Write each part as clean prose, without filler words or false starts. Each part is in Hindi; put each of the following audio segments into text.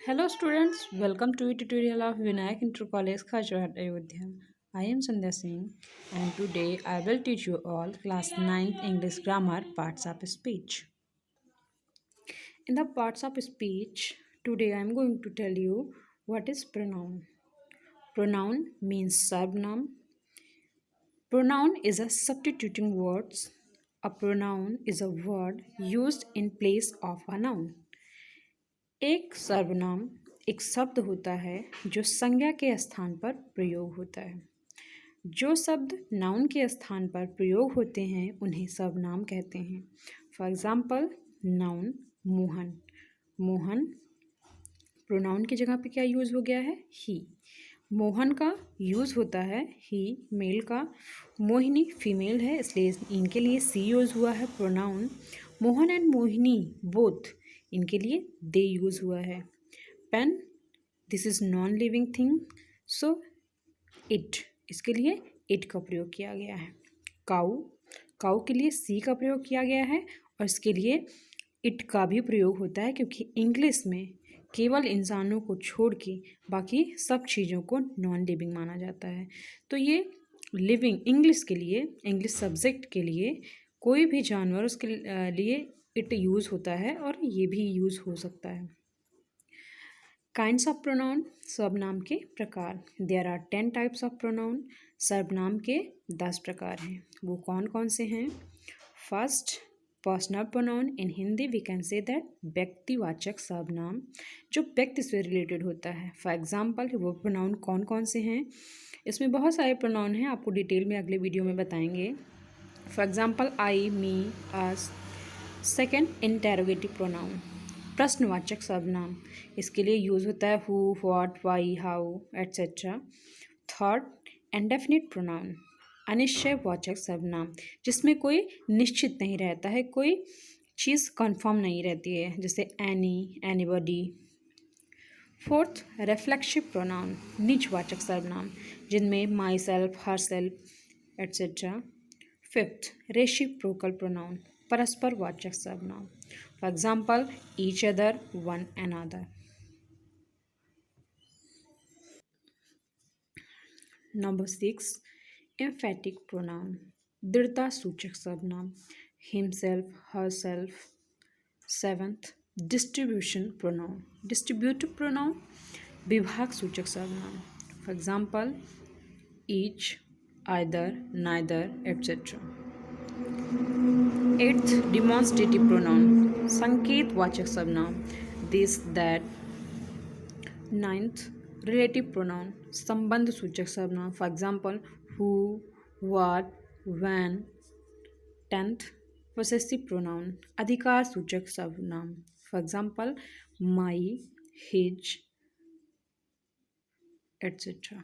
Hello students, welcome to a tutorial of VIC Inter-College Khajarat Ayodhya. I am Sandhya Singh and today I will teach you all class 9th English grammar parts of speech. In the parts of speech, today I am going to tell you what is pronoun. Pronoun means subnoun. Pronoun is a substituting words. A pronoun is a word used in place of a noun. एक सर्वनाम एक शब्द होता है जो संज्ञा के स्थान पर प्रयोग होता है। जो शब्द नाउन के स्थान पर प्रयोग होते हैं उन्हें सर्वनाम कहते हैं। For example noun Mohan. Mohan pronoun की जगह पे क्या यूज़ हो गया है? ही। मोहन का यूज़ होता है ही मेल का, मोहिनी फीमेल है इसलिए इनके लिए सी यूज़ हुआ है pronoun. Mohan and Mohini both इनके लिए दे यूज़ हुआ है। Pen this is non living thing so it, इसके लिए इट का प्रयोग किया गया है। काऊ, काऊ के लिए सी का प्रयोग किया गया है और इसके लिए इट का भी प्रयोग होता है क्योंकि इंग्लिश में केवल इंसानों को छोड़ के बाकी सब चीज़ों को नॉन लिविंग माना जाता है। तो ये लिविंग इंग्लिश के लिए, इंग्लिश सब्जेक्ट के लिए कोई भी जानवर उसके लिए इट यूज़ होता है और ये भी यूज़ हो सकता है। काइंड्स ऑफ प्रोनाउन, सर्वनाम के प्रकार। There are 10 types of pronoun. सर्वनाम के 10 प्रकार हैं। वो कौन कौन से हैं? First personal pronoun. In Hindi we can say that व्यक्तिवाचक सर्वनाम, जो व्यक्ति से रिलेटेड होता है। फॉर एग्जाम्पल वो प्रोनाउन कौन कौन से हैं? इसमें बहुत सारे प्रोनाउन हैं, आपको डिटेल में अगले वीडियो में बताएंगे। For example I, me, us. Second interrogative pronoun, प्रश्नवाचक सर्वनाम, इसके लिए यूज़ होता है who, what, why, how etcetera. Third indefinite pronoun, अनिश्चयवाचक सर्वनाम, जिसमें कोई निश्चित नहीं रहता है, कोई चीज़ कंफर्म नहीं रहती है, जैसे any, anybody. Fourth reflexive pronoun, निजवाचक सर्वनाम, जिनमें myself, herself etcetera. Fifth reciprocal pronoun, परस्पर वाचक सर्वनाम। For example each other, one another. Number 6 emphatic pronoun, दृढ़ता सूचक सर्वनाम, himself, herself. Seventh distribution pronoun, distributive pronoun, विभाग सूचक सर्वनाम। For example each, either, neither etcetera. Eighth demonstrative pronoun, संकेतवाचक सर्वनाम, this, that. Ninth relative pronoun, संबंध सूचक सर्वनाम। For example who, what, when. Tenth possessive pronoun, अधिकार सूचक सर्वनाम। For example my, his etcetera.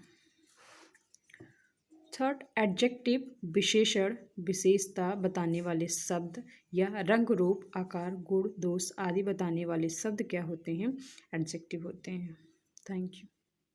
Third adjective, विशेषण, विशेषता बताने वाले शब्द या रंग, रूप, आकार, गुण, दोष आदि बताने वाले शब्द क्या होते हैं? एडजेक्टिव होते हैं। Thank you.